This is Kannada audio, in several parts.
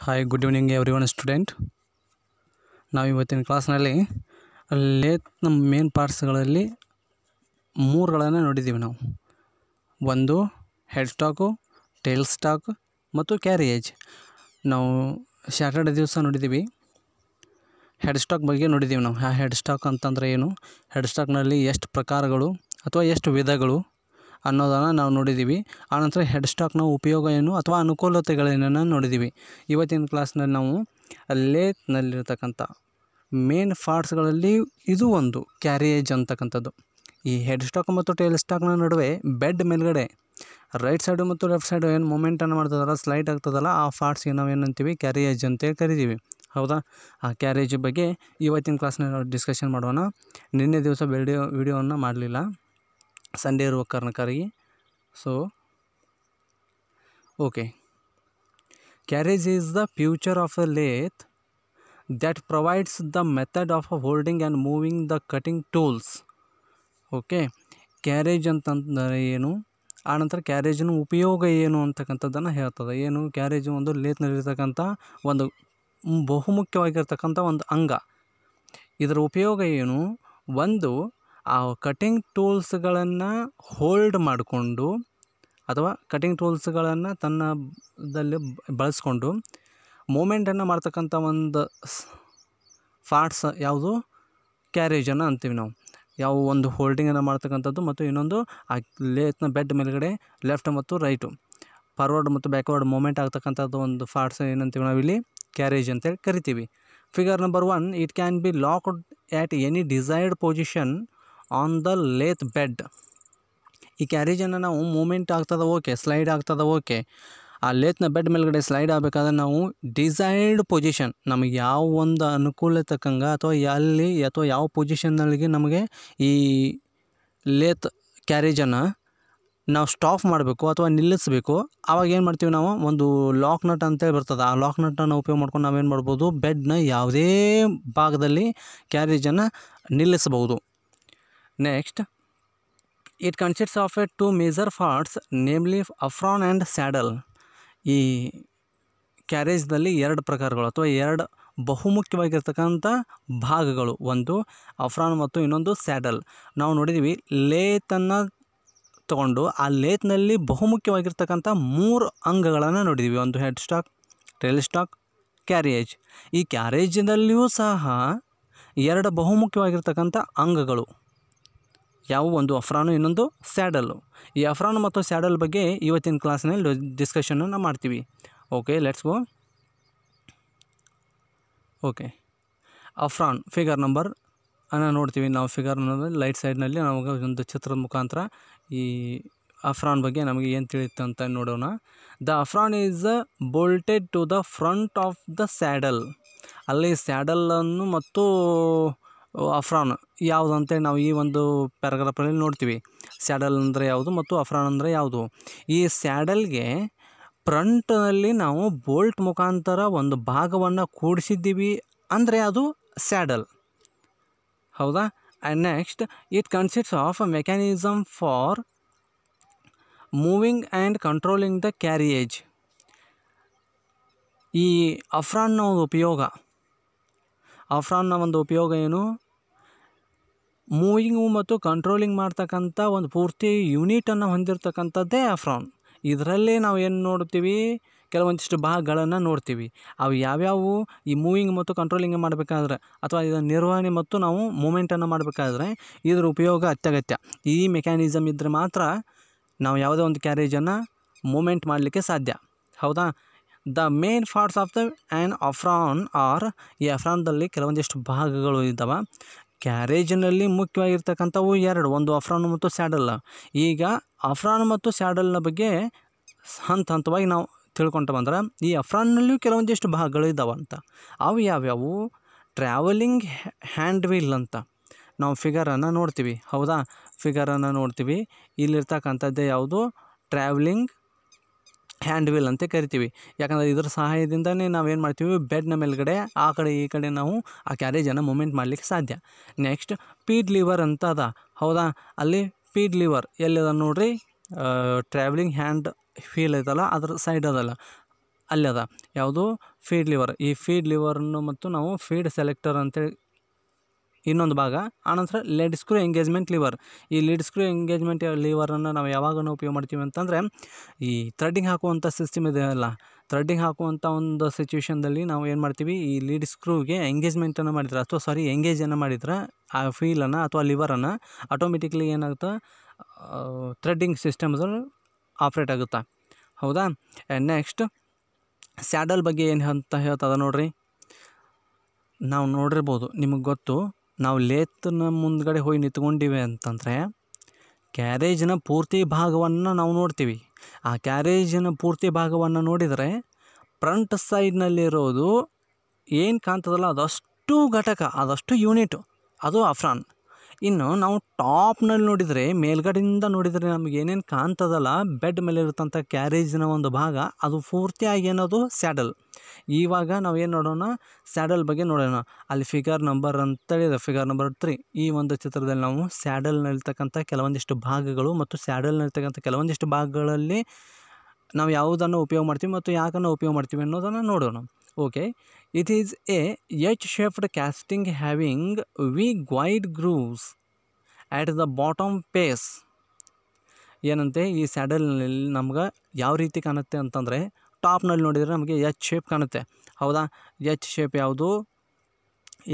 Hi good evening everyone student. ನಾವು ಇವತ್ತಿನ ಕ್ಲಾಸ್ನಲ್ಲಿ ಲೇತ್ನ ಮೇನ್ ಪಾರ್ಟ್ಸ್ಗಳಲ್ಲಿ ಮೂರುಗಳನ್ನು ನೋಡಿದ್ದೀವಿ. ಒಂದು ಹೆಡ್ ಸ್ಟಾಕು, ಟೇಲ್ ಸ್ಟಾಕ್ ಮತ್ತು ಕ್ಯಾರಿಯೇಜ್. ನಾವು ಸ್ಯಾಟರ್ಡೆ ದಿವಸ ನೋಡಿದ್ದೀವಿ ಹೆಡ್ ಸ್ಟಾಕ್ ಬಗ್ಗೆ ನೋಡಿದ್ದೀವಿ. ಆ ಹೆಡ್ ಸ್ಟಾಕ್ ಅಂತಂದರೆ ಏನು, ಹೆಡ್ ಸ್ಟಾಕ್ನಲ್ಲಿ ಎಷ್ಟು ಪ್ರಕಾರಗಳು ಅಥವಾ ಎಷ್ಟು ವಿಧಗಳು ಅನ್ನೋದನ್ನು ನಾವು ನೋಡಿದ್ದೀವಿ. ಆನಂತರ ಹೆಡ್ ಸ್ಟಾಕ್ನ ಉಪಯೋಗ ಏನು ಅಥವಾ ಅನುಕೂಲತೆಗಳೇನನ್ನು ನೋಡಿದ್ದೀವಿ. ಇವತ್ತಿನ ಕ್ಲಾಸ್ನಲ್ಲಿ ನಾವು ಲೇತ್ನಲ್ಲಿರ್ತಕ್ಕಂಥ ಮೇನ್ ಪಾರ್ಟ್ಸ್ಗಳಲ್ಲಿ ಇದು ಒಂದು ಕ್ಯಾರಿಯೇಜ್ ಅಂತಕ್ಕಂಥದ್ದು. ಈ ಹೆಡ್ ಸ್ಟಾಕ್ ಮತ್ತು ಟೇಲ್ ಸ್ಟಾಕ್ನ ನಡುವೆ ಬೆಡ್ ಮೇಲ್ಗಡೆ ರೈಟ್ ಸೈಡು ಮತ್ತು ಲೆಫ್ಟ್ ಸೈಡು ಏನು ಮೂಮೆಂಟನ್ನು ಮಾಡ್ತದಲ್ಲ, ಸ್ಲೈಡ್ ಆಗ್ತದಲ್ಲ, ಆ ಪಾರ್ಟ್ಸ್ಗೆ ನಾವು ಏನಂತೀವಿ, ಕ್ಯಾರಿಯೇಜ್ ಅಂತೇಳಿ ಕರಿತೀವಿ. ಹೌದಾ? ಆ ಕ್ಯಾರೇಜ್ ಬಗ್ಗೆ ಇವತ್ತಿನ ಕ್ಲಾಸ್ನಲ್ಲಿ ನಾವು ಡಿಸ್ಕಷನ್ ಮಾಡೋಣ. ನಿನ್ನೆ ದಿವಸ ವಿಡಿಯೋವನ್ನು ಮಾಡಲಿಲ್ಲ, ಸಂಡೇ ಇರುವ ಕಾರಣಕ್ಕಾಗಿ. So okay, carriage is the future of a lathe that provides the method of holding and moving the cutting tools. Okay, carriage ಅಂತಂದರೆ ಏನು, ಆನಂತರ ಕ್ಯಾರೇಜಿನ ಉಪಯೋಗ ಏನು ಅಂತಕ್ಕಂಥದ್ದನ್ನು ಹೇಳ್ತದೆ. ಏನು, ಕ್ಯಾರೇಜು ಒಂದು ಲೇತ್ನಲ್ಲಿರ್ತಕ್ಕಂಥ ಒಂದು ಬಹುಮುಖ್ಯವಾಗಿರ್ತಕ್ಕಂಥ ಒಂದು ಅಂಗ. ಇದರ ಉಪಯೋಗ ಏನು, ಒಂದು ಆ ಕಟಿಂಗ್ ಟೂಲ್ಸ್ಗಳನ್ನು ಹೋಲ್ಡ್ ಮಾಡಿಕೊಂಡು ಅಥವಾ ಕಟಿಂಗ್ ಟೂಲ್ಸ್ಗಳನ್ನು ತನ್ನದಲ್ಲಿ ಬಳಸ್ಕೊಂಡು ಮೂಮೆಂಟನ್ನು ಮಾಡ್ತಕ್ಕಂಥ ಒಂದು ಪಾರ್ಟ್ಸ್ ಯಾವುದು, ಕ್ಯಾರೇಜನ್ನು ಅಂತೀವಿ ನಾವು. ಯಾವ ಒಂದು ಹೋಲ್ಡಿಂಗನ್ನು ಮಾಡ್ತಕ್ಕಂಥದ್ದು ಮತ್ತು ಇನ್ನೊಂದು ಆ ಲೇತ್ನ ಬೆಡ್ ಮೇಲ್ಗಡೆ ಲೆಫ್ಟ್ ಮತ್ತು ರೈಟು, ಫಾರ್ವರ್ಡ್ ಮತ್ತು ಬ್ಯಾಕ್ವರ್ಡ್ ಮೂಮೆಂಟ್ ಆಗ್ತಕ್ಕಂಥದ್ದು ಒಂದು ಪಾರ್ಟ್ಸ್ ಏನಂತೀವಿ ನಾವಿಲ್ಲಿ, ಕ್ಯಾರೇಜ್ ಅಂತೇಳಿ ಕರಿತೀವಿ. Figure number 1, it can be locked at any desired position on the lathe bed. ಈ ಕ್ಯಾರೇಜನ್ನು ನಾವು ಮೂಮೆಂಟ್ ಆಗ್ತದೆ ಓಕೆ, ಸ್ಲೈಡ್ ಆಗ್ತದೆ ಓಕೆ, ಆ ಲೇತ್ನ ಬೆಡ್ ಮೇಲ್ಗಡೆ ಸ್ಲೈಡ್ ಆಗಬೇಕಾದ್ರೆ ನಾವು ಡಿಸೈರ್ಡ್ ಪೊಸಿಷನ್, ನಮಗೆ ಯಾವ ಒಂದು ಅನುಕೂಲ ತಕ್ಕಂಗ ಅಥವಾ ಎಲ್ಲಿ ಅಥವಾ ಯಾವ ಪೊಸಿಷನ್ನಲ್ಲಿ ನಮಗೆ ಈ ಲೇತ್ ಕ್ಯಾರೇಜನ್ನು ನಾವು ಸ್ಟಾಪ್ ಮಾಡಬೇಕು ಅಥವಾ ನಿಲ್ಲಿಸಬೇಕು, ಆವಾಗ ಏನು ಮಾಡ್ತೀವಿ ನಾವು, ಒಂದು ಲಾಕ್ ನಟ್ ಅಂತೇಳಿ ಬರ್ತದೆ. ಆ ಲಾಕ್ ನಟ್ಟನ್ನು ಉಪಯೋಗ ಮಾಡ್ಕೊಂಡು ನಾವೇನು ಮಾಡ್ಬೋದು, ಬೆಡ್ನ ಯಾವುದೇ ಭಾಗದಲ್ಲಿ ಕ್ಯಾರೇಜನ್ನು ನಿಲ್ಲಿಸಬಹುದು. Next, it consists of A 2 major parts, namely apron and saddle. ಈ ಕ್ಯಾರೇಜ್ನಲ್ಲಿ 2 ಪ್ರಕಾರಗಳು ಅಥವಾ 2 ಬಹುಮುಖ್ಯವಾಗಿರ್ತಕ್ಕಂಥ ಭಾಗಗಳು, ಒಂದು ಅಫ್ರಾನ್ ಮತ್ತು ಇನ್ನೊಂದು ಸ್ಯಾಡಲ್. ನಾವು ನೋಡಿದ್ದೀವಿ ಲೇತನ್ನು ತಗೊಂಡು ಆ ಲೇತ್ನಲ್ಲಿ ಬಹುಮುಖ್ಯವಾಗಿರ್ತಕ್ಕಂಥ 3 ಅಂಗಗಳನ್ನು ನೋಡಿದ್ದೀವಿ. ಒಂದು head stock, tail stock, carriage. ಈ ಕ್ಯಾರೇಜಿನಲ್ಲಿಯೂ ಸಹ 2 ಬಹುಮುಖ್ಯವಾಗಿರ್ತಕ್ಕಂಥ ಅಂಗಗಳು ಯಾವುವು, ಒಂದು ಅಫ್ರಾನು, ಇನ್ನೊಂದು ಸ್ಯಾಡಲ್ಲು. ಈ ಅಫ್ರಾನ್ ಮತ್ತು ಸ್ಯಾಡಲ್ ಬಗ್ಗೆ ಇವತ್ತಿನ ಕ್ಲಾಸ್ನಲ್ಲಿ ಡಿಸ್ಕಷನನ್ನು ಮಾಡ್ತೀವಿ. Okay, let's go. Okay, apron figure number ಅನ್ನು ನೋಡ್ತೀವಿ ನಾವು. ಫಿಗರ್ ನಂಬರ್ ಲೈಟ್ ಸೈಡ್ನಲ್ಲಿ ನಮಗೆ ಒಂದು ಚಿತ್ರದ ಮುಖಾಂತರ ಈ ಅಫ್ರಾನ್ ಬಗ್ಗೆ ನಮಗೆ ಏನು ತಿಳಿಯುತ್ತೆ ಅಂತ ನೋಡೋಣ. The apron is bolted to the front of the saddle. ಅಲ್ಲಿ ಸ್ಯಾಡಲನ್ನು ಮತ್ತು ಅಫ್ರಾನ್ ಯಾವುದು ಅಂತೇಳಿ ನಾವು ಈ ಒಂದು ಪ್ಯಾರಾಗ್ರಾಫಲ್ಲಿ ನೋಡ್ತೀವಿ. ಸ್ಯಾಡಲ್ ಅಂದರೆ ಯಾವುದು ಮತ್ತು ಅಫ್ರಾನ್ ಅಂದರೆ ಯಾವುದು. ಈ ಸ್ಯಾಡಲ್ಗೆ ಫ್ರಂಟ್ನಲ್ಲಿ ನಾವು ಬೋಲ್ಟ್ ಮುಖಾಂತರ ಒಂದು ಭಾಗವನ್ನು ಕೂಡಿಸಿದ್ದೀವಿ ಅಂದರೆ ಅದು ಸ್ಯಾಡಲ್. ಹೌದಾ? And next, it consists of a mechanism for moving and controlling the carriage. ಈ ಅಫ್ರಾನ್ನ ಒಂದು ಉಪಯೋಗ ಏನು, ಮೂವಿಂಗು ಮತ್ತು ಕಂಟ್ರೋಲಿಂಗ್ ಮಾಡ್ತಕ್ಕಂಥ ಒಂದು ಪೂರ್ತಿ ಯೂನಿಟನ್ನು ಹೊಂದಿರತಕ್ಕಂಥದ್ದೇ ಅಫ್ರಾನ್. ಇದರಲ್ಲೇ ನಾವು ಏನು ನೋಡ್ತೀವಿ, ಕೆಲವೊಂದಿಷ್ಟು ಭಾಗಗಳನ್ನು ನೋಡ್ತೀವಿ. ಅವು ಯಾವ್ಯಾವು, ಈ ಮೂವಿಂಗ್ ಮತ್ತು ಕಂಟ್ರೋಲಿಂಗ್ ಮಾಡಬೇಕಾದ್ರೆ ಅಥವಾ ಇದರ ನಿರ್ವಹಣೆ ಮತ್ತು ನಾವು ಮೂಮೆಂಟನ್ನು ಮಾಡಬೇಕಾದ್ರೆ ಇದರ ಉಪಯೋಗ ಅತ್ಯಗತ್ಯ. ಈ ಮೆಕ್ಯಾನಿಸಮ್ ಇದ್ದರೆ ಮಾತ್ರ ನಾವು ಯಾವುದೇ ಒಂದು ಕ್ಯಾರೇಜನ್ನು ಮೂಮೆಂಟ್ ಮಾಡಲಿಕ್ಕೆ ಸಾಧ್ಯ. ಹೌದಾ? The main parts of the an apron are, ಈ ಅಫ್ರಾನ್ದಲ್ಲಿ ಕೆಲವೊಂದಿಷ್ಟು ಭಾಗಗಳು ಇದ್ದಾವೆ. ಕ್ಯಾರೇಜಿನಲ್ಲಿ ಮುಖ್ಯವಾಗಿರ್ತಕ್ಕಂಥವು 2, ಒಂದು ಅಫ್ರಾನ್ ಮತ್ತು ಸ್ಯಾಡಲ್. ಈಗ ಅಫ್ರಾನ್ ಮತ್ತು ಸ್ಯಾಡಲ್ನ ಬಗ್ಗೆ ಹಂತವಾಗಿ ನಾವು ತಿಳ್ಕೊತ ಬಂದ್ರೆ, ಈ ಅಫ್ರಾನ್ನಲ್ಲಿಯೂ ಕೆಲವೊಂದಿಷ್ಟು ಭಾಗಗಳು ಇದ್ದಾವೆ ಅಂತ. ಅವು ಯಾವ್ಯಾವು, ಟ್ರಾವೆಲಿಂಗ್ ಹ್ಯಾಂಡ್ ವೀಲ್ ಅಂತ ನಾವು ಫಿಗರನ್ನು ನೋಡ್ತೀವಿ. ಹೌದಾ? ಫಿಗರನ್ನು ನೋಡ್ತೀವಿ. ಇಲ್ಲಿರ್ತಕ್ಕಂಥದ್ದೇ ಯಾವುದು, ಟ್ರಾವೆಲಿಂಗ್ ಹ್ಯಾಂಡ್ ವೀಲ್ ಅಂತ ಕರಿತೀವಿ. ಯಾಕಂದರೆ ಇದರ ಸಹಾಯದಿಂದನೇ ನಾವೇನು ಮಾಡ್ತೀವಿ, ಬೆಡ್ನ ಮೇಲ್ಗಡೆ ಆ ಕಡೆ ಈ ಕಡೆ ನಾವು ಆ ಕ್ಯಾರೇಜನ್ನು ಮೂಮೆಂಟ್ ಮಾಡಲಿಕ್ಕೆ ಸಾಧ್ಯ. ನೆಕ್ಸ್ಟ್, ಪೀಡ್ ಲಿವರ್ ಅಂತ ಅದ. ಹೌದಾ? ಅಲ್ಲಿ ಪೀಡ್ ಲಿವರ್ ಎಲ್ಲಿದೆ ನೋಡ್ರಿ, ಟ್ರಾವೆಲಿಂಗ್ ಹ್ಯಾಂಡ್ ವೀಲ್ ಐತಲ್ಲ ಅದ್ರ ಸೈಡ್ ಅದಲ್ಲ. ಅಲ್ಲಿ ಅದ ಯಾವುದು ಫೀಡ್ ಲಿವರ್. ಈ ಫೀಡ್ ಲಿವರನ್ನು ಮತ್ತು ನಾವು ಫೀಡ್ ಸೆಲೆಕ್ಟರ್ ಅಂತೇಳಿ ಇನ್ನೊಂದು ಭಾಗ. ಆನಂತರ ಲೀಡ್ ಸ್ಕ್ರೂ ಎಂಗೇಜ್ಮೆಂಟ್ ಲಿವರ್. ಈ ಲೀಡ್ ಸ್ಕ್ರೂ ಎಂಗೇಜ್ಮೆಂಟ್ ಲಿವರನ್ನು ನಾವು ಯಾವಾಗಲೂ ಉಪಯೋಗ ಮಾಡ್ತೀವಿ ಅಂತಂದರೆ ಈ ಥ್ರೆಡ್ಡಿಂಗ್ ಹಾಕುವಂಥ ಸಿಸ್ಟಮ್ ಇದೆಯಲ್ಲ, ಥ್ರೆಡ್ಡಿಂಗ್ ಹಾಕುವಂಥ ಒಂದು ಸಿಚುವೇಷನ್ದಲ್ಲಿ ನಾವು ಏನು ಮಾಡ್ತೀವಿ, ಈ ಲೀಡ್ ಸ್ಕ್ರೂಗೆ ಎಂಗೇಜ್ಮೆಂಟನ್ನು ಮಾಡಿದ್ರೆ ಅಥವಾ ಎಂಗೇಜನ್ನು ಮಾಡಿದ್ರೆ ಆ ಫೀಲನ್ನು ಅಥವಾ ಲಿವರನ್ನು ಆಟೋಮೆಟಿಕ್ಲಿ ಏನಾಗುತ್ತೆ, ಥ್ರೆಡ್ಡಿಂಗ್ ಸಿಸ್ಟಮ್ದಲ್ಲಿ ಆಪ್ರೇಟ್ ಆಗುತ್ತೆ. ಹೌದಾ. ನೆಕ್ಸ್ಟ್ ಸ್ಯಾಡಲ್ ಬಗ್ಗೆ ಏನು ಅಂತ ಹೇಳ್ತದ ನೋಡ್ರಿ. ನಾವು ನೋಡಿರ್ಬೋದು, ನಿಮಗೆ ಗೊತ್ತು, ನಾವು ಲೇತ್ನ ಮುಂದ್ಗಡೆ ಹೋಗಿ ನಿಂತ್ಕೊಂಡಿವೆ ಅಂತಂದರೆ ಕ್ಯಾರೇಜಿನ ಪೂರ್ತಿ ಭಾಗವನ್ನು ನಾವು ನೋಡ್ತೀವಿ. ಆ ಕ್ಯಾರೇಜಿನ ಪೂರ್ತಿ ಭಾಗವನ್ನು ನೋಡಿದರೆ ಫ್ರಂಟ್ ಸೈಡ್ನಲ್ಲಿರೋದು ಏನು ಕಾಣ್ತದಲ್ಲ ಅದಷ್ಟು ಘಟಕ, ಅದಷ್ಟು ಯೂನಿಟು ಅದು ಅಫ್ರಾನ್. ಇನ್ನು ನಾವು ಟಾಪ್ನಲ್ಲಿ ನೋಡಿದರೆ, ಮೇಲ್ಗಡೆಯಿಂದ ನೋಡಿದರೆ ನಮಗೆ ಏನೇನು ಕಾಣ್ತದಲ್ಲ ಬೆಡ್ ಮೇಲೆ ಇರುತ್ತಂಥ ಕ್ಯಾರೇಜಿನ ಒಂದು ಭಾಗ, ಅದು ಪೂರ್ತಿಯಾಗಿ ಏನದು ಸ್ಯಾಡಲ್. ಇವಾಗ ನಾವು ಏನು ನೋಡೋಣ, ಸ್ಯಾಡಲ್ ಬಗ್ಗೆ ನೋಡೋಣ. ಅಲ್ಲಿ ಫಿಗರ್ ನಂಬರ್ ಅಂತೇಳಿದೆ, ಫಿಗರ್ ನಂಬರ್ 3. ಈ ಒಂದು ಚಿತ್ರದಲ್ಲಿ ನಾವು ಸ್ಯಾಡಲ್ನಲ್ಲಿರ್ತಕ್ಕಂಥ ಕೆಲವೊಂದಿಷ್ಟು ಭಾಗಗಳು ಮತ್ತು ಸ್ಯಾಡಲ್ನಲ್ಲಿರ್ತಕ್ಕಂಥ ಕೆಲವೊಂದಿಷ್ಟು ಭಾಗಗಳಲ್ಲಿ ನಾವು ಯಾವುದನ್ನು ಉಪಯೋಗ ಮಾಡ್ತೀವಿ ಮತ್ತು ಯಾಕನ್ನು ಉಪಯೋಗ ಮಾಡ್ತೀವಿ ಅನ್ನೋದನ್ನು ನೋಡೋಣ. Okay. It is a H shaped casting having V guide grooves at the bottom face. ಏನಂತೆ, ಈ ಸ್ಯಾಡಲ್ನಲ್ಲಿ ನಮ್ಗೆ ಯಾವ ರೀತಿ ಕಾಣುತ್ತೆ ಅಂತಂದರೆ, ಟಾಪ್ನಲ್ಲಿ ನೋಡಿದರೆ ನಮಗೆ ಎಚ್ ಶೇಪ್ ಕಾಣುತ್ತೆ. ಹೌದಾ. ಎಚ್ ಶೇಪ್ ಯಾವುದು,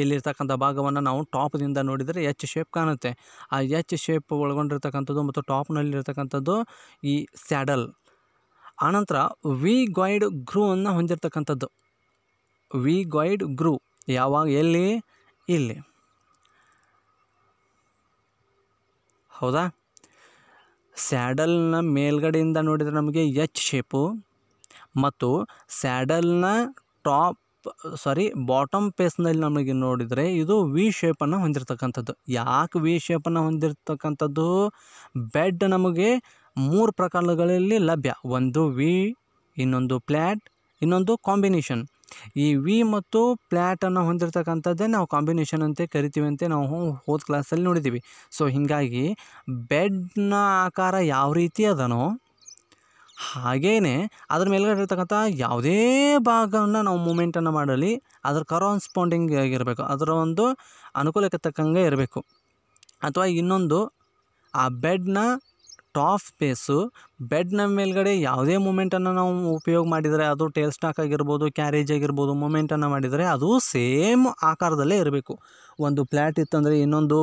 ಇಲ್ಲಿರ್ತಕ್ಕಂಥ ಭಾಗವನ್ನು ನಾವು ಟಾಪ್ದಿಂದ ನೋಡಿದರೆ ಎಚ್ ಶೇಪ್ ಕಾಣುತ್ತೆ. ಆ ಎಚ್ ಶೇಪ್ ಒಳಗೊಂಡಿರ್ತಕ್ಕಂಥದ್ದು ಮತ್ತು ಟಾಪ್ನಲ್ಲಿರ್ತಕ್ಕಂಥದ್ದು ಈ ಸ್ಯಾಡಲ್. ಆನಂತರ ವಿ-ಗಾಯ್ಡ್ ಗ್ರೂವನ್ನು ಹೊಂದಿರತಕ್ಕಂಥದ್ದು. ವಿ-ಗಾಯ್ಡ್ ಗ್ರೂ ಯಾವಾಗ, ಎಲ್ಲಿ, ಇಲ್ಲಿ. ಹೌದಾ. ಸ್ಯಾಡಲ್ನ ಮೇಲ್ಗಡೆಯಿಂದ ನೋಡಿದರೆ ನಮಗೆ ಎಚ್ ಶೇಪು ಮತ್ತು ಸ್ಯಾಡಲ್ನ ಬಾಟಮ್ ಪೇಸ್ನಲ್ಲಿ ನಮಗೆ ನೋಡಿದರೆ ಇದು ವಿ ಶೇಪನ್ನು ಹೊಂದಿರತಕ್ಕಂಥದ್ದು. ಯಾಕೆ ವಿ ಶೇಪನ್ನು ಹೊಂದಿರತಕ್ಕಂಥದ್ದು, ಬೆಡ್ ನಮಗೆ 3 ಪ್ರಕಾರಗಳಲ್ಲಿ ಲಭ್ಯ. ಒಂದು ವಿ, ಇನ್ನೊಂದು ಫ್ಲ್ಯಾಟ್, ಇನ್ನೊಂದು ಕಾಂಬಿನೇಷನ್. ಈ ವಿ ಮತ್ತು ಫ್ಲ್ಯಾಟನ್ನು ಹೊಂದಿರತಕ್ಕಂಥದ್ದೇ ನಾವು ಕಾಂಬಿನೇಷನ್ ಅಂತ ಕರಿತೀವಿ ಅಂತ ನಾವು ಹೋದ ಕ್ಲಾಸಲ್ಲಿ ನೋಡಿದ್ದೀವಿ. ಸೊ ಹೀಗಾಗಿ ಬೆಡ್ನ ಆಕಾರ ಯಾವ ರೀತಿ ಅದನೋ ಹಾಗೇ ಅದ್ರ ಮೇಲ್ಗಡೆ ಇರ್ತಕ್ಕಂಥ ಯಾವುದೇ ಭಾಗವನ್ನು ನಾವು ಮೂಮೆಂಟನ್ನು ಮಾಡಲಿ ಅದ್ರ ಕರಾಸ್ಪಾಂಡಿಂಗ್ ಆಗಿರಬೇಕು, ಅದರ ಒಂದು ಅನುಕೂಲಕ್ಕೆ ತಕ್ಕಂಗೆ ಇರಬೇಕು. ಅಥವಾ ಇನ್ನೊಂದು, ಆ ಬೆಡ್ನ ಟಾಪ್ ಪೇಸು, ಬೆಡ್ನ ಮೇಲ್ಗಡೆ ಯಾವುದೇ ಮೂಮೆಂಟನ್ನು ನಾವು ಉಪಯೋಗ ಮಾಡಿದರೆ, ಅದು ಟೇಲ್ ಸ್ಟಾಕ್ ಆಗಿರ್ಬೋದು, ಕ್ಯಾರೇಜ್ ಆಗಿರ್ಬೋದು, ಮೂಮೆಂಟನ್ನು ಮಾಡಿದರೆ ಅದು ಸೇಮ್ ಆಕಾರದಲ್ಲೇ ಇರಬೇಕು. ಒಂದು ಫ್ಲ್ಯಾಟ್ ಇತ್ತಂದರೆ ಇನ್ನೊಂದು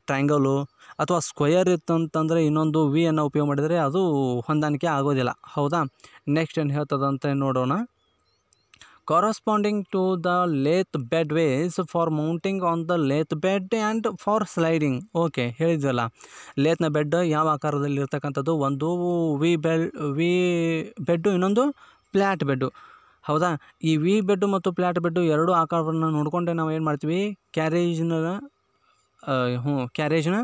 ಟ್ರ್ಯಾಂಗಲು, ಅಥವಾ ಸ್ಕ್ವಯರ್ ಇತ್ತಂತಂದರೆ ಇನ್ನೊಂದು ವಿ ಅನ್ನು ಉಪಯೋಗ ಮಾಡಿದರೆ ಅದು ಹೊಂದಾಣಿಕೆ ಆಗೋದಿಲ್ಲ. ಹೌದಾ. ನೆಕ್ಸ್ಟ್ ಏನು ಹೇಳ್ತದಂತ ನೋಡೋಣ. corresponding to the lathe bed ways for mounting on the lathe bed and for sliding. Okay, ಹೇಳಿದ್ವಲ್ಲ, ಲೇತ್ನ ಬೆಡ್ ಯಾವ ಆಕಾರದಲ್ಲಿ ಇರ್ತಕ್ಕಂಥದ್ದು, ಒಂದು ವಿ ಬೆಡ್ಡು, ಇನ್ನೊಂದು ಫ್ಲ್ಯಾಟ್ ಬೆಡ್ಡು. ಹೌದಾ. ಈ ವಿ ಬೆಡ್ಡು ಮತ್ತು ಫ್ಲ್ಯಾಟ್ ಬೆಡ್ಡು ಎರಡು ಆಕಾರವನ್ನು ನೋಡಿಕೊಂಡೆ ನಾವು ಏನು ಮಾಡ್ತೀವಿ, ಕ್ಯಾರೇಜ್ನ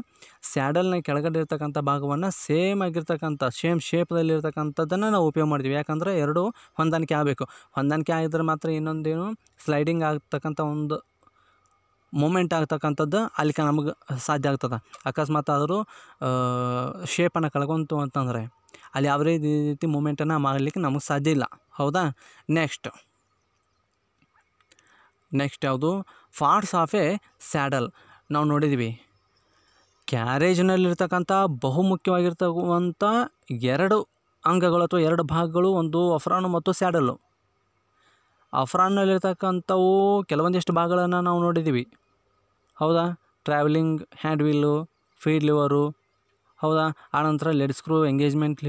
ಸ್ಯಾಡಲ್ನ ಕೆಳಗಡೆ ಇರ್ತಕ್ಕಂಥ ಭಾಗವನ್ನು ಸೇಮ್ ಆಗಿರ್ತಕ್ಕಂಥ ಸೇಮ್ ಶೇಪ್ದಲ್ಲಿರ್ತಕ್ಕಂಥದ್ದನ್ನು ನಾವು ಉಪಯೋಗ ಮಾಡ್ತೀವಿ. ಯಾಕಂದರೆ ಎರಡು ಹೊಂದಾಣಿಕೆ ಆಗಬೇಕು. ಹೊಂದಾಣಿಕೆ ಆಗಿದ್ರೆ ಮಾತ್ರ ಇನ್ನೊಂದೇನು ಸ್ಲೈಡಿಂಗ್ ಆಗ್ತಕ್ಕಂಥ ಒಂದು ಮೂಮೆಂಟ್ ಆಗ್ತಕ್ಕಂಥದ್ದು ಅಲ್ಲಿ ನಮಗೆ ಸಾಧ್ಯ ಆಗ್ತದೆ. ಅಕಸ್ಮಾತ್ ಆದರೂ ಶೇಪನ್ನು ಕಳ್ಕೊಂತು ಅಂತಂದರೆ ಅಲ್ಲಿ ಯಾವುದೇ ರೀತಿ ಮೂಮೆಂಟನ್ನು ಮಾಡಲಿಕ್ಕೆ ನಮಗೆ ಸಾಧ್ಯ ಇಲ್ಲ. ಹೌದಾ. ನೆಕ್ಸ್ಟ್ ಯಾವುದು, ಪಾರ್ಟ್ಸ್ ಆಫ್ ಎ ಸ್ಯಾಡಲ್. ನಾವು ನೋಡಿದ್ವಿ ಕ್ಯಾರೇಜ್ನಲ್ಲಿರ್ತಕ್ಕಂಥ ಬಹುಮುಖ್ಯವಾಗಿರ್ತಕ್ಕಂಥ 2 ಅಂಗಗಳು ಅಥವಾ 2 ಭಾಗಗಳು, ಒಂದು ಅಫ್ರಾನು ಮತ್ತು ಸ್ಯಾಡಲ್ಲು. ಅಫ್ರಾನ್ನಲ್ಲಿರ್ತಕ್ಕಂಥವು ಕೆಲವೊಂದಿಷ್ಟು ಭಾಗಗಳನ್ನು ನಾವು ನೋಡಿದ್ದೀವಿ. ಹೌದಾ. Travelling hand wheel, feed liver. ಹೌದಾ. ಆನಂತರ ಲೆಡ್ ಸ್ಕ್ರೂ, ಎಂಗೇಜ್ಮೆಂಟ್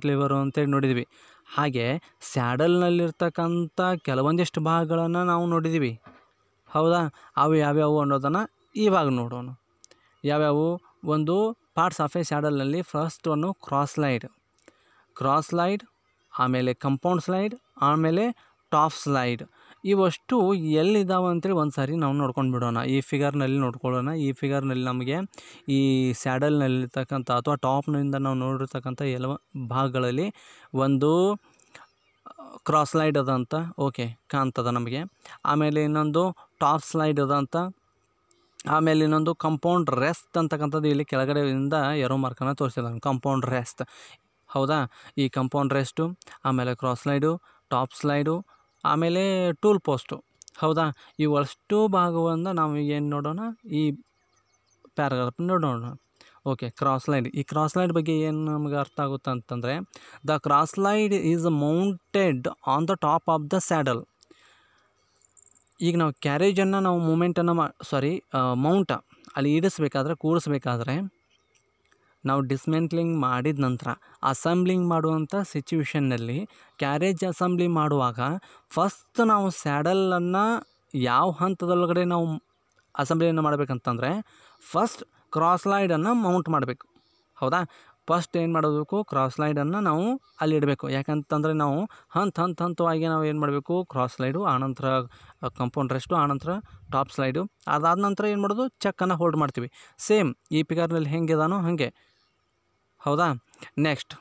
ಲಿವರು ಅಂತೇಳಿ ನೋಡಿದ್ವಿ. ಹಾಗೆ ಸ್ಯಾಡಲ್ನಲ್ಲಿರ್ತಕ್ಕಂಥ ಕೆಲವೊಂದಿಷ್ಟು ಭಾಗಗಳನ್ನು ನಾವು ನೋಡಿದ್ದೀವಿ. ಹೌದಾ. ಅವು ಯಾವ್ಯಾವು ಅನ್ನೋದನ್ನು ಇವಾಗ ನೋಡೋಣ. ಯಾವ್ಯಾವು, ಒಂದು ಪಾರ್ಟ್ಸ್ ಆಫ್ ಎ ಸ್ಯಾಡಲ್ನಲ್ಲಿ ಫಸ್ಟ್ ಒಂದು ಕ್ರಾಸ್ ಸ್ಲೈಡ್, ಆಮೇಲೆ ಕಂಪೌಂಡ್ ಸ್ಲೈಡ್, ಆಮೇಲೆ ಟಾಪ್ ಸ್ಲೈಡ್. ಇವಷ್ಟು ಎಲ್ಲಿದ್ದಾವೆ ಅಂತೇಳಿ ಒಂದು ಸಾರಿ ನಾವು ನೋಡ್ಕೊಂಡು ಬಿಡೋಣ. ಈ ಫಿಗರ್ನಲ್ಲಿ ನೋಡ್ಕೊಳ್ಳೋಣ. ಈ ಫಿಗರ್ನಲ್ಲಿ ನಮಗೆ ಈ ಸ್ಯಾಡಲ್ನಲ್ಲಿರ್ತಕ್ಕಂಥ ಅಥವಾ ಟಾಪ್ನಿಂದ ನಾವು ನೋಡಿರ್ತಕ್ಕಂಥ ಎಲ್ಲ ಭಾಗಗಳಲ್ಲಿ ಒಂದು ಕ್ರಾಸ್ ಸ್ಲೈಡ್ ಅದ ಅಂತ ಓಕೆ ಕಾಣ್ತದ ನಮಗೆ. ಆಮೇಲೆ ಇನ್ನೊಂದು ಟಾಪ್ ಸ್ಲೈಡ್ ಅದ ಅಂತ. ಆಮೇಲೆ ಇನ್ನೊಂದು ಕಂಪೌಂಡ್ ರೆಸ್ಟ್ ಅಂತಕ್ಕಂಥದ್ದು ಇಲ್ಲಿ ಕೆಳಗಡೆಯಿಂದ ಎರೋ ಮಾರ್ಕನ್ನು ತೋರಿಸಿದ್ದಾನೆ, ಕಂಪೌಂಡ್ ರೆಸ್ಟ್. ಹೌದಾ. ಈ ಕಂಪೌಂಡ್ ರೆಸ್ಟು, ಆಮೇಲೆ ಕ್ರಾಸ್ ಸ್ಲೈಡು, ಟಾಪ್ ಸ್ಲೈಡು, ಆಮೇಲೆ ಟೂಲ್ ಪೋಸ್ಟು. ಹೌದಾ, ಇವಷ್ಟು ಭಾಗವನ್ನು ನಾವು ಏನು ನೋಡೋಣ, ಈ ಪ್ಯಾರಾಗ್ರಾಫ್ ನೋಡೋಣ. Okay, cross slide. ಈ ಕ್ರಾಸ್ ಲೈಡ್ ಬಗ್ಗೆ ಏನು ನಮಗೆ ಅರ್ಥ ಆಗುತ್ತೆ ಅಂತಂದರೆ, the cross slide is mounted on the top of the saddle. ಈಗ ನಾವು ಕ್ಯಾರೇಜನ್ನು ನಾವು ಮೂಮೆಂಟನ್ನು ಮೌಂಟ ಅಲ್ಲಿ ಇಡಿಸ್ಬೇಕಾದ್ರೆ, ಕೂಡಿಸ್ಬೇಕಾದ್ರೆ, ನಾವು ಡಿಸ್ಮೆಂಟ್ಲಿಂಗ್ ಮಾಡಿದ ನಂತರ ಅಸೆಂಬ್ಲಿಂಗ್ ಮಾಡುವಂಥ ಸಿಚುವೇಷನ್ನಲ್ಲಿ, ಕ್ಯಾರೇಜ್ ಅಸೆಂಬ್ಲಿ ಮಾಡುವಾಗ ಫಸ್ಟ್ ನಾವು ಸ್ಯಾಡಲನ್ನು ಯಾವ ಹಂತದೊಳಗಡೆ ನಾವು ಅಸೆಂಬ್ಲಿಯನ್ನು ಮಾಡಬೇಕಂತಂದರೆ, ಫಸ್ಟ್ ಕ್ರಾಸ್ ಲೈಡನ್ನು ಮೌಂಟ್ ಮಾಡಬೇಕು. ಹೌದಾ, ಫಸ್ಟ್ ಏನು ಮಾಡಬೇಕು, ಕ್ರಾಸ್ ಲೈಡನ್ನು ನಾವು ಅಲ್ಲಿ ಇಡಬೇಕು. ಯಾಕಂತಂದರೆ ನಾವು ಹಂತವಾಗಿ ನಾವು ಏನು ಮಾಡಬೇಕು, ಕ್ರಾಸ್ ಲೈಡು, ಆನಂತರ ಕಂಪೌಂಡ್ ರೆಸ್ಟು, ಆನಂತರ ಟಾಪ್ ಸ್ಲೈಡು, ಅದಾದ ನಂತರ ಏನು ಮಾಡೋದು, ಚೆಕ್ಕನ್ನು ಹೋಲ್ಡ್ ಮಾಡ್ತೀವಿ. ಸೇಮ್ ಈ ಪಿಗರ್ನಲ್ಲಿ ಹೆಂಗಿದಾನೋ ಹಾಗೆ. ಹೌದಾ, next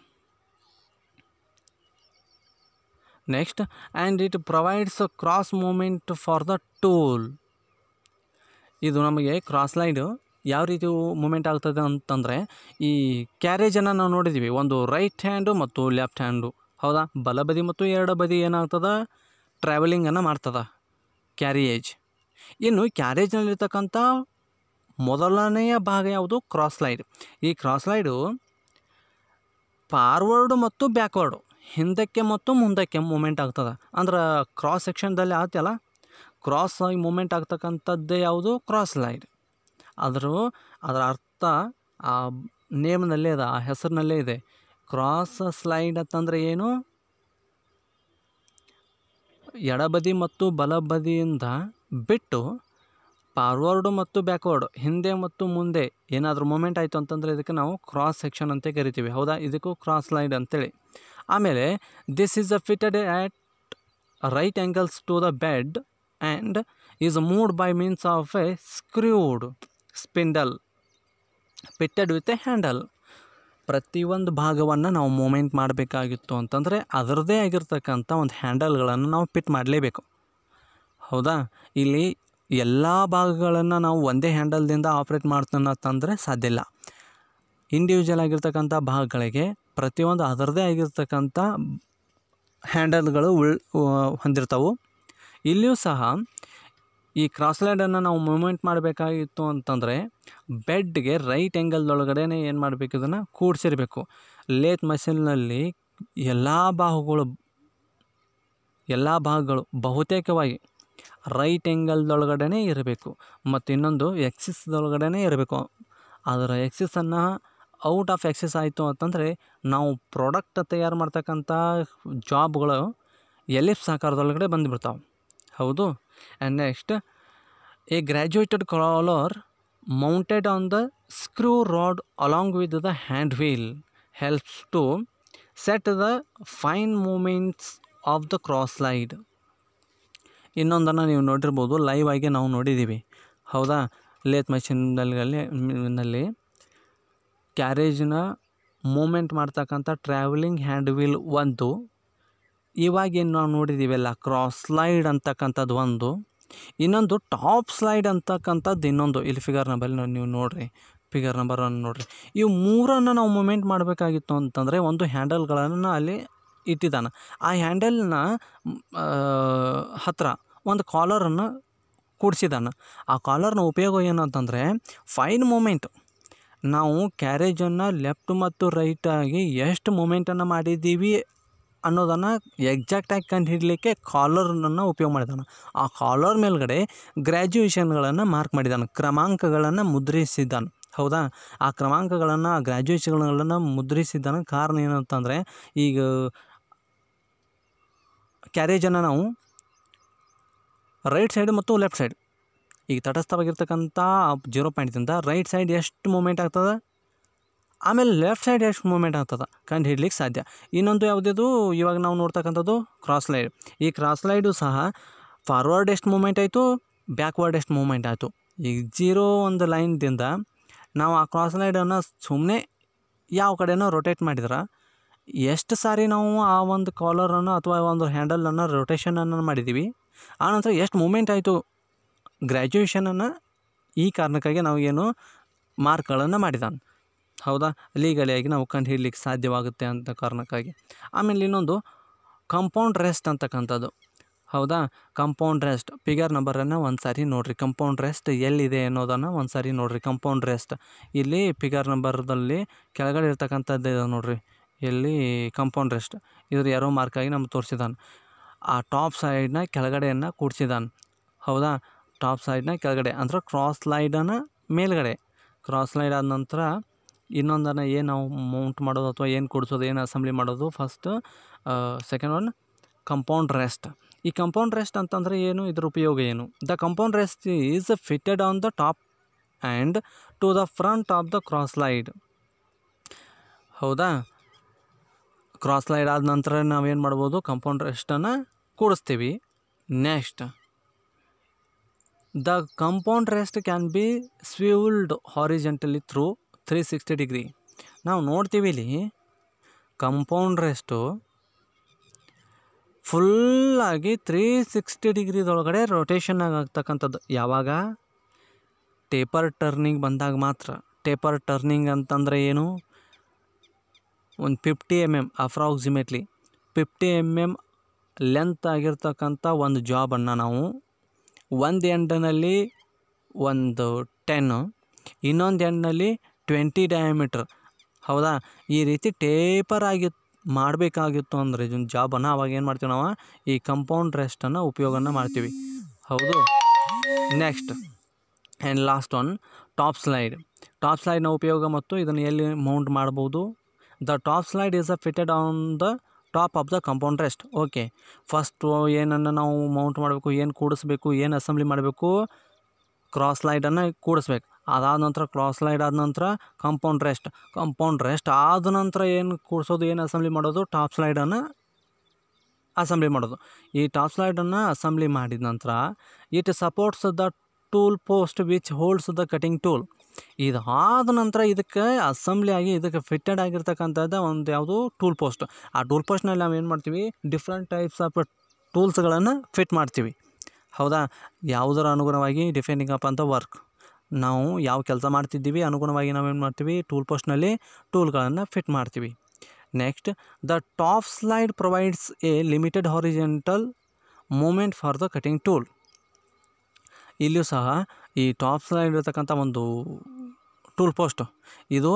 and it provides cross movement for the tool. ಇದು ನಮಗೆ ಕ್ರಾಸ್ ಲೈಡು ಯಾವ ರೀತಿ ಮೂಮೆಂಟ್ ಆಗ್ತದೆ ಅಂತಂದರೆ, ಈ ಕ್ಯಾರೇಜನ್ನು ನಾವು ನೋಡಿದ್ದೀವಿ, ಒಂದು ರೈಟ್ ಹ್ಯಾಂಡು ಮತ್ತು ಲೆಫ್ಟ್ ಹ್ಯಾಂಡು. ಹೌದಾ, ಬಲಬದಿ ಮತ್ತು ಎಡಬದಿ ಏನಾಗ್ತದೆ, ಟ್ರಾವೆಲಿಂಗನ್ನು ಮಾಡ್ತದೆ ಕ್ಯಾರಿಯೇಜ್. ಇನ್ನು ಕ್ಯಾರೇಜ್ನಲ್ಲಿರ್ತಕ್ಕಂಥ ಮೊದಲನೆಯ ಭಾಗ ಯಾವುದು, ಕ್ರಾಸ್ ಲೈಡ್. ಈ ಕ್ರಾಸ್ ಲೈಡು ಫಾರ್ವರ್ಡು ಮತ್ತು ಬ್ಯಾಕ್ವರ್ಡು, ಹಿಂದಕ್ಕೆ ಮತ್ತು ಮುಂದಕ್ಕೆ ಮೂಮೆಂಟ್ ಆಗ್ತದೆ. ಅಂದ್ರೆ ಕ್ರಾಸ್ ಸೆಕ್ಷನ್ದಲ್ಲಿ ಆಗ್ತಲ್ಲ, ಕ್ರಾಸ್ ಆಗಿ ಮೂಮೆಂಟ್ ಆಗ್ತಕ್ಕಂಥದ್ದೇ ಯಾವುದು, ಕ್ರಾಸ್ ಲೈಡ್. ಅದರ ಅರ್ಥ ಆ ನೇಮ್ನಲ್ಲೇ ಇದೆ, ಆ ಹೆಸರಿನಲ್ಲೇ ಇದೆ. ಕ್ರಾಸ್ ಸ್ಲೈಡ್ ಅಂತಂದರೆ ಏನು, ಎಡಬದಿ ಮತ್ತು ಬಲಬದಿಯಿಂದ ಬಿಟ್ಟು ಫಾರ್ವರ್ಡು ಮತ್ತು ಬ್ಯಾಕ್ವರ್ಡು, ಹಿಂದೆ ಮತ್ತು ಮುಂದೆ ಏನಾದರೂ ಮೂಮೆಂಟ್ ಆಯಿತು ಅಂತಂದರೆ ಇದಕ್ಕೆ ನಾವು ಕ್ರಾಸ್ ಸೆಕ್ಷನ್ ಅಂತ ಕರಿತೀವಿ. ಹೌದಾ, ಇದಕ್ಕೂ ಕ್ರಾಸ್ ಲೈಡ್ ಅಂತೇಳಿ. ಆಮೇಲೆ this is fitted at right angles to the bed and is moved by means of a screwed spindle fitted with a handle. ಪ್ರತಿಯೊಂದು ಭಾಗವನ್ನು ನಾವು ಮೂಮೆಂಟ್ ಮಾಡಬೇಕಾಗಿತ್ತು ಅಂತಂದರೆ ಅದರದ್ದೇ ಆಗಿರ್ತಕ್ಕಂಥ ಒಂದು ಹ್ಯಾಂಡಲ್ಗಳನ್ನು ನಾವು ಫಿಟ್ ಮಾಡಲೇಬೇಕು. ಹೌದಾ, ಇಲ್ಲಿ ಎಲ್ಲ ಭಾಗಗಳನ್ನು ನಾವು ಒಂದೇ ಹ್ಯಾಂಡಲ್ದಿಂದ ಆಪ್ರೇಟ್ ಮಾಡ್ತಾನೆ ಅಂತಂದರೆ ಸಾಧ್ಯ ಇಲ್ಲ. ಇಂಡಿವಿಜುವಲ್ ಆಗಿರ್ತಕ್ಕಂಥ ಭಾಗಗಳಿಗೆ ಪ್ರತಿಯೊಂದು ಅದರದ್ದೇ ಆಗಿರ್ತಕ್ಕಂಥ ಹ್ಯಾಂಡಲ್ಗಳು ಹೊಂದಿರ್ತಾವೆ. ಇಲ್ಲಿಯೂ ಸಹ ಈ ಕ್ರಾಸ್ ಲೈಡನ್ನು ನಾವು ಮೂಮೆಂಟ್ ಮಾಡಬೇಕಾಗಿತ್ತು ಅಂತಂದರೆ ಬೆಡ್ಗೆ ರೈಟ್ ಆ್ಯಂಗಲ್ದೊಳಗಡೆ ಏನು ಮಾಡಬೇಕು, ಇದನ್ನು ಕೂಡಿಸಿರಬೇಕು. ಲೇತ್ ಮಷಿನ್ನಲ್ಲಿ ಎಲ್ಲ ಭಾಗಗಳು ಬಹುತೇಕವಾಗಿ ರೈಟ್ ಆ್ಯಂಗಲ್ದೊಳಗಡೆ ಇರಬೇಕು. ಮತ್ತು ಇನ್ನೊಂದು ಎಕ್ಸಿಸ್ದೊಳಗಡೆ ಇರಬೇಕು. ಅದರ ಎಕ್ಸಿಸನ್ನು ಔಟ್ ಆಫ್ ಎಕ್ಸಿಸ್ ಆಯಿತು ಅಂತಂದರೆ ನಾವು ಪ್ರಾಡಕ್ಟ್ ತಯಾರು ಮಾಡ್ತಕ್ಕಂಥ ಜಾಬ್ಗಳು ಎಲಿಪ್ಸ್ ಆಕಾರದೊಳಗಡೆ ಬಂದುಬಿಡ್ತಾವೆ. ಹೌದು. And next, a graduated collar mounted on the screw rod along with the hand wheel helps to set the fine movements of the cross slide. ಇನ್ನೊಂದನ್ನು ನೀವು ನೋಡಿರ್ಬೋದು, ಲೈವ್ ಆಗಿ ನಾವು ನೋಡಿದ್ದೀವಿ. ಹೌದಾ, ಲೇತ್ ಮಷಿನ್ನಲ್ಲಿ ಕ್ಯಾರೇಜ್ನ ಮೂಮೆಂಟ್ ಮಾಡ್ತಕ್ಕಂಥ ಟ್ರಾವೆಲಿಂಗ್ ಹ್ಯಾಂಡ್ ವೀಲ್ ಒಂದು, ಇವಾಗೇನು ನಾವು ನೋಡಿದ್ದೀವಲ್ಲ ಕ್ರಾಸ್ ಸ್ಲೈಡ್ ಅಂತಕ್ಕಂಥದ್ದು ಒಂದು, ಇನ್ನೊಂದು ಟಾಪ್ ಸ್ಲೈಡ್ ಅಂತಕ್ಕಂಥದ್ದು ಇನ್ನೊಂದು. ಇಲ್ಲಿ ಫಿಗರ್ ನಂಬರ್ ನೀವು ನೋಡಿರಿ, ಫಿಗರ್ ನಂಬರ್ 1 ನೋಡಿರಿ. ಇವು ಮೂರನ್ನು ನಾವು ಮೂಮೆಂಟ್ ಮಾಡಬೇಕಾಗಿತ್ತು ಅಂತಂದರೆ ಒಂದು ಹ್ಯಾಂಡಲ್ಗಳನ್ನು ಅಲ್ಲಿ ಇಟ್ಟಿದ್ದಾನೆ. ಆ ಹ್ಯಾಂಡಲ್ನ ಹತ್ತಿರ ಒಂದು ಕಾಲರನ್ನು ಕೂಡಿಸಿದ್ದಾನೆ. ಆ ಕಾಲರ್ನ ಉಪಯೋಗ ಏನು ಅಂತಂದರೆ ಫೈನ್ ಮೂಮೆಂಟ್, ನಾವು ಕ್ಯಾರೇಜನ್ನು ಲೆಫ್ಟ್ ಮತ್ತು ರೈಟಾಗಿ ಎಷ್ಟು ಮೂಮೆಂಟನ್ನು ಮಾಡಿದ್ದೀವಿ ಅನ್ನೋದನ್ನು ಎಕ್ಸಾಕ್ಟಾಗಿ ಕಂಡು ಹಿಡಲಿಕ್ಕೆ ಕಾಲರ್ನನ್ನು ಉಪಯೋಗ ಮಾಡಿದ್ದಾನೆ. ಆ ಕಾಲರ್ ಮೇಲ್ಗಡೆ ಗ್ರ್ಯಾಜುಯೇಷನ್ಗಳನ್ನು ಮಾರ್ಕ್ ಮಾಡಿದ್ದಾನೆ, ಕ್ರಮಾಂಕಗಳನ್ನು ಮುದ್ರಿಸಿದ್ದಾನೆ. ಹೌದಾ, ಆ ಕ್ರಮಾಂಕಗಳನ್ನು, ಆ ಗ್ರ್ಯಾಜುಯೇಷನ್ಗಳನ್ನು ಮುದ್ರಿಸಿದ್ದಾನೆ. ಕಾರಣ ಏನಂತಂದರೆ, ಈಗ ಕ್ಯಾರೇಜನ್ನು ನಾವು ರೈಟ್ ಸೈಡ್ ಮತ್ತು ಲೆಫ್ಟ್ ಸೈಡ್, ಈಗ ತಟಸ್ಥವಾಗಿರ್ತಕ್ಕಂಥ 0 ಪಾಯಿಂಟ್ದಿಂದ ರೈಟ್ ಸೈಡ್ ಎಷ್ಟು ಮೂಮೆಂಟ್ ಆಗ್ತದೆ, ಆಮೇಲೆ ಲೆಫ್ಟ್ ಸೈಡ್ ಎಷ್ಟು ಮೂಮೆಂಟ್ ಆಗ್ತದೆ ಕಂಡು ಹಿಡ್ಲಿಕ್ಕೆ ಸಾಧ್ಯ. ಇನ್ನೊಂದು ಯಾವುದಿದು, ಇವಾಗ ನಾವು ನೋಡ್ತಕ್ಕಂಥದ್ದು ಕ್ರಾಸ್ ಲೈಡ್. ಈ ಕ್ರಾಸ್ ಲೈಡು ಸಹ ಫಾರ್ವರ್ಡ್ ಎಷ್ಟು ಮೂಮೆಂಟ್ ಆಯಿತು, ಬ್ಯಾಕ್ವರ್ಡ್ ಎಷ್ಟು ಮೂಮೆಂಟ್ ಆಯಿತು. ಈಗ 0 ಒಂದು ಲೈನ್ದಿಂದ ನಾವು ಆ ಕ್ರಾಸ್ ಲೈಡನ್ನು ಸುಮ್ಮನೆ ಯಾವ ಕಡೆನೋ ರೊಟೇಟ್ ಮಾಡಿದ್ರೆ ಎಷ್ಟು ಸಾರಿ ನಾವು ಆ ಒಂದು ಕಾಲರನ್ನು ಅಥವಾ ಒಂದು ಹ್ಯಾಂಡಲನ್ನು ರೊಟೇಷನನ್ನು ಮಾಡಿದ್ದೀವಿ, ಆನಂತರ ಎಷ್ಟು ಮೂಮೆಂಟ್ ಆಯಿತು ಗ್ರ್ಯಾಜುಯೇಷನನ್ನು, ಈ ಕಾರಣಕ್ಕಾಗಿ ನಾವು ಏನು ಮಾರ್ಕ್ಗಳನ್ನು ಮಾಡಿದ್ದಾನೆ. ಹೌದಾ, ಲೀಗಲಿಯಾಗಿ ನಾವು ಕಂಡು ಹಿಡಲಿಕ್ಕೆ ಸಾಧ್ಯವಾಗುತ್ತೆ ಅಂತ ಕಾರಣಕ್ಕಾಗಿ. ಆಮೇಲೆ ಇನ್ನೊಂದು ಕಂಪೌಂಡ್ ರೆಸ್ಟ್ ಅಂತಕ್ಕಂಥದ್ದು. ಹೌದಾ, ಕಂಪೌಂಡ್ ರೆಸ್ಟ್ ಫಿಗರ್ ನಂಬರನ್ನು ಒಂದು ಸಾರಿ ನೋಡಿರಿ. ಕಂಪೌಂಡ್ ರೆಸ್ಟ್ ಎಲ್ಲಿದೆ ಅನ್ನೋದನ್ನು ಒಂದು ಸಾರಿ ನೋಡಿರಿ. ಕಂಪೌಂಡ್ ರೆಸ್ಟ್ ಇಲ್ಲಿ ಫಿಗರ್ ನಂಬರ್ದಲ್ಲಿ ಕೆಳಗಡೆ ಇರ್ತಕ್ಕಂಥದ್ದು ಇದೆ ನೋಡಿರಿ. ಎಲ್ಲಿ ಕಂಪೌಂಡ್ ರೆಸ್ಟ್ ಇದ್ರ ಯಾರೋ ಮಾರ್ಕಾಗಿ ನಮ್ಗೆ ತೋರಿಸಿದಾನೆ. ಆ ಟಾಪ್ ಸೈಡ್ನ ಕೆಳಗಡೆಯನ್ನು ಕೂಡಿಸಿದಾನೆ. ಹೌದಾ, ಟಾಪ್ ಸೈಡ್ನ ಕೆಳಗಡೆ ಅಂದ್ರೆ ಕ್ರಾಸ್ ಸ್ಲೈಡನ್ನು ಮೇಲ್ಗಡೆ. ಕ್ರಾಸ್ ಸ್ಲೈಡ್ ಆದ ನಂತರ ಇನ್ನೊಂದನ್ನು ಏನು ನಾವು ಮೌಂಟ್ ಮಾಡೋದು ಅಥವಾ ಏನು ಕೂಡಿಸೋದು, ಏನು ಅಸೆಂಬ್ಲಿ ಮಾಡೋದು first. Second one compound rest. ಈ ಕಂಪೌಂಡ್ ರೆಸ್ಟ್ ಅಂತಂದರೆ ಏನು, ಇದ್ರ ಉಪಯೋಗ ಏನು? The compound rest is fitted on the top and to the front of the cross slide. ಹೌದಾ, ಕ್ರಾಸ್ ಸ್ಲೈಡ್ ಆದ ನಂತರ ನಾವೇನು ಮಾಡ್ಬೋದು, ಕಂಪೌಂಡ್ ರೆಸ್ಟನ್ನು ಕೂಡಿಸ್ತೀವಿ. Next, the compound rest can be swivelled horizontally through 360 degree. ನಾವು ನೋಡ್ತೀವಿ ಇಲ್ಲಿ ಕಂಪೌಂಡ್ ರೆಸ್ಟು ಫುಲ್ಲಾಗಿ 360 ಡಿಗ್ರಿದೊಳಗಡೆ ರೊಟೇಷನ್ ಆಗ್ತಕ್ಕಂಥದ್ದು. ಯಾವಾಗ? ಟೇಪರ್ ಟರ್ನಿಂಗ್ ಬಂದಾಗ ಮಾತ್ರ. ಟೇಪರ್ ಟರ್ನಿಂಗ್ ಅಂತಂದರೆ ಏನು? ಒಂದು 50 mm ಅಪ್ರಾಕ್ಸಿಮೇಟ್ಲಿ 50 mm ಲೆಂತ್ ಆಗಿರ್ತಕ್ಕಂಥ ಒಂದು ಜಾಬನ್ನು ನಾವು ಒಂದು ಎಂಡ್ನಲ್ಲಿ ಒಂದು 10, ಇನ್ನೊಂದು ಎಂಡ್ನಲ್ಲಿ 20 ಡಯಾಮೀಟ್ರ್. ಹೌದಾ, ಈ ರೀತಿ ಟೇಪರ್ ಆಗಿ ಮಾಡಬೇಕಾಗಿತ್ತು ಅಂದರೆ ಇದೊಂದು ಜಾಬನ್ನು, ಅವಾಗ ಏನು ಮಾಡ್ತೀವಿ ನಾವು, ಈ ಕಂಪೌಂಡ್ ರೆಸ್ಟನ್ನು ಉಪಯೋಗನ ಮಾಡ್ತೀವಿ. ಹೌದು. Next and last one, top slide. Top ಸ್ಲೈಡ್ನ ಉಪಯೋಗ ಮತ್ತು ಇದನ್ನು ಎಲ್ಲಿ ಮೌಂಟ್ ಮಾಡ್ಬೋದು? The top slide is fitted on the top of the compound rest. Okay, first ಏನನ್ನು ನಾವು ಮೌಂಟ್ ಮಾಡಬೇಕು, ಏನು ಕೂಡಿಸ್ಬೇಕು, ಏನು ಅಸೆಂಬ್ಲಿ ಮಾಡಬೇಕು? ಕ್ರಾಸ್ ಸ್ಲೈಡನ್ನು ಕೂಡಿಸ್ಬೇಕು. ಅದಾದ ನಂತರ ಕ್ರಾಸ್ ಸ್ಲೈಡ್ ಆದ ನಂತರ ಕಂಪೌಂಡ್ ರೆಸ್ಟ್ ಆದ ನಂತರ ಏನು ಕೂಡಿಸೋದು, ಏನು ಅಸೆಂಬ್ಲಿ ಮಾಡೋದು? ಟಾಪ್ ಸ್ಲೈಡನ್ನು ಅಸೆಂಬ್ಲಿ ಮಾಡೋದು. ಈ ಟಾಪ್ ಸ್ಲೈಡನ್ನು ಅಸೆಂಬ್ಲಿ ಮಾಡಿದ ನಂತರ it supports the tool post which holds the cutting tool. ಇದಾದ ನಂತರ ಇದಕ್ಕೆ ಅಸೆಂಬ್ಲಿ ಆಗಿ ಇದಕ್ಕೆ ಫಿಟ್ಟೆಡ್ ಆಗಿರ್ತಕ್ಕಂಥದ್ದು ಒಂದು ಯಾವುದು, ಟೂಲ್ ಪೋಸ್ಟ್. ಆ ಟೂಲ್ ಪೋಸ್ಟ್ನಲ್ಲಿ ನಾವು ಏನು ಮಾಡ್ತೀವಿ, ಡಿಫ್ರೆಂಟ್ ಟೈಪ್ಸ್ ಆಫ್ ಟೂಲ್ಸ್ಗಳನ್ನು ಫಿಟ್ ಮಾಡ್ತೀವಿ. ಹೌದಾ, ಯಾವುದರ ಅನುಗುಣವಾಗಿ ಡಿಫೆಂಡಿಂಗ್ ಅಪ್ ಅಂತ ವರ್ಕ್, ನಾವು ಯಾವ ಕೆಲಸ ಮಾಡ್ತಿದ್ದೀವಿ ಅನುಗುಣವಾಗಿ ನಾವೇನು ಮಾಡ್ತೀವಿ, ಟೂಲ್ ಪೋಸ್ಟ್ನಲ್ಲಿ ಟೂಲ್ಗಳನ್ನು ಫಿಟ್ ಮಾಡ್ತೀವಿ. Next, the top slide provides a limited horizontal movement for the cutting tool. ಇಲ್ಲಿಯೂ ಸಹ ಈ ಟಾಪ್ ಸ್ಲೈಡ್ ಇರತಕ್ಕಂಥ ಒಂದು ಟೂಲ್ ಪೋಸ್ಟು ಇದು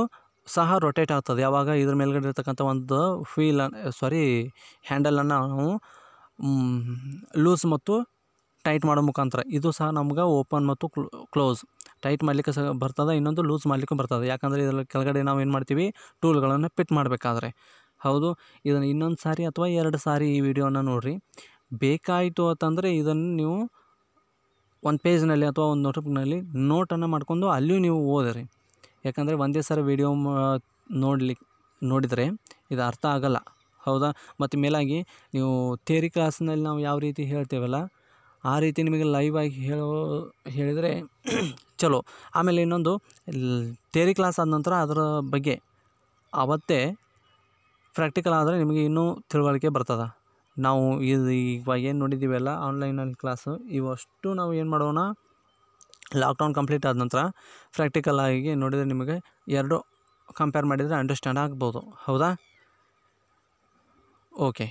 ಸಹ ರೊಟೇಟ್ ಆಗ್ತದೆ. ಯಾವಾಗ? ಇದ್ರ ಮೇಲ್ಗಡೆ ಇರತಕ್ಕಂಥ ಒಂದು ಹ್ಯಾಂಡಲನ್ನು ನಾವು ಲೂಸ್ ಮತ್ತು ಟೈಟ್ ಮಾಡೋ ಮುಖಾಂತರ ಇದು ಸಹ ನಮ್ಗೆ ಓಪನ್ ಮತ್ತು ಕ್ಲೋಸ್ ಟೈಟ್ ಮಾಡಲಿಕ್ಕೆ ಸಹ ಬರ್ತದೆ, ಇನ್ನೊಂದು ಲೂಸ್ ಮಾಡಲಿಕ್ಕೂ ಬರ್ತದೆ. ಯಾಕಂದರೆ ಇದರಲ್ಲಿ ಕೆಳಗಡೆ ನಾವು ಏನು ಮಾಡ್ತೀವಿ, ಟೂಲ್ಗಳನ್ನು ಫಿಟ್ ಮಾಡಬೇಕಾದ್ರೆ. ಹೌದು, ಇದನ್ನು ಇನ್ನೊಂದು ಸಾರಿ ಅಥವಾ 2 ಸಾರಿ ಈ ವಿಡಿಯೋನ ನೋಡಿರಿ. ಬೇಕಾಯಿತು ಅಂತಂದರೆ ಇದನ್ನು ನೀವು ಒಂದು ಪೇಜ್ನಲ್ಲಿ ಅಥವಾ ಒಂದು ನೋಟ್ಬುಕ್ನಲ್ಲಿ ನೋಟನ್ನು ಮಾಡ್ಕೊಂಡು ಅಲ್ಲಿಯೂ ನೀವು ಓದಿರಿ. ಯಾಕಂದರೆ ಒಂದೇ ಸಾರಿ ವಿಡಿಯೋ ನೋಡಿದರೆ ಇದು ಅರ್ಥ ಆಗೋಲ್ಲ. ಹೌದಾ, ಮತ್ತು ಮೇಲಾಗಿ ನೀವು ಥಿಯರಿ ಕ್ಲಾಸ್ನಲ್ಲಿ ನಾವು ಯಾವ ರೀತಿ ಹೇಳ್ತೇವಲ್ಲ ಆ ರೀತಿ ನಿಮಗೆ ಲೈವ್ ಆಗಿ ಹೇಳಿದರೆ ಚಲೋ. ಆಮೇಲೆ ಇನ್ನೊಂದು, ಥಿಯರಿ ಕ್ಲಾಸ್ ಆದ ನಂತರ ಅದರ ಬಗ್ಗೆ ಆವತ್ತೇ ಪ್ರಾಕ್ಟಿಕಲ್ ಆದರೆ ನಿಮಗೆ ಇನ್ನೂ ತಿಳುವಳಿಕೆ ಬರ್ತದೆ. ನಾವು ಇವಾಗ ಏನು ನೋಡಿದ್ದೀವಲ್ಲ ಆನ್ಲೈನಲ್ಲಿ ಕ್ಲಾಸು, ಇವಷ್ಟು ನಾವು ಏನು ಮಾಡೋಣ, ಲಾಕ್ಡೌನ್ ಕಂಪ್ಲೀಟ್ ಆದ ನಂತರ ಪ್ರಾಕ್ಟಿಕಲ್ ಆಗಿ ನೋಡಿದರೆ ನಿಮಗೆ 2 ಕಂಪೇರ್ ಮಾಡಿದರೆ ಅಂಡರ್ಸ್ಟ್ಯಾಂಡ್ ಆಗ್ಬೋದು. ಹೌದಾ? ಓಕೆ.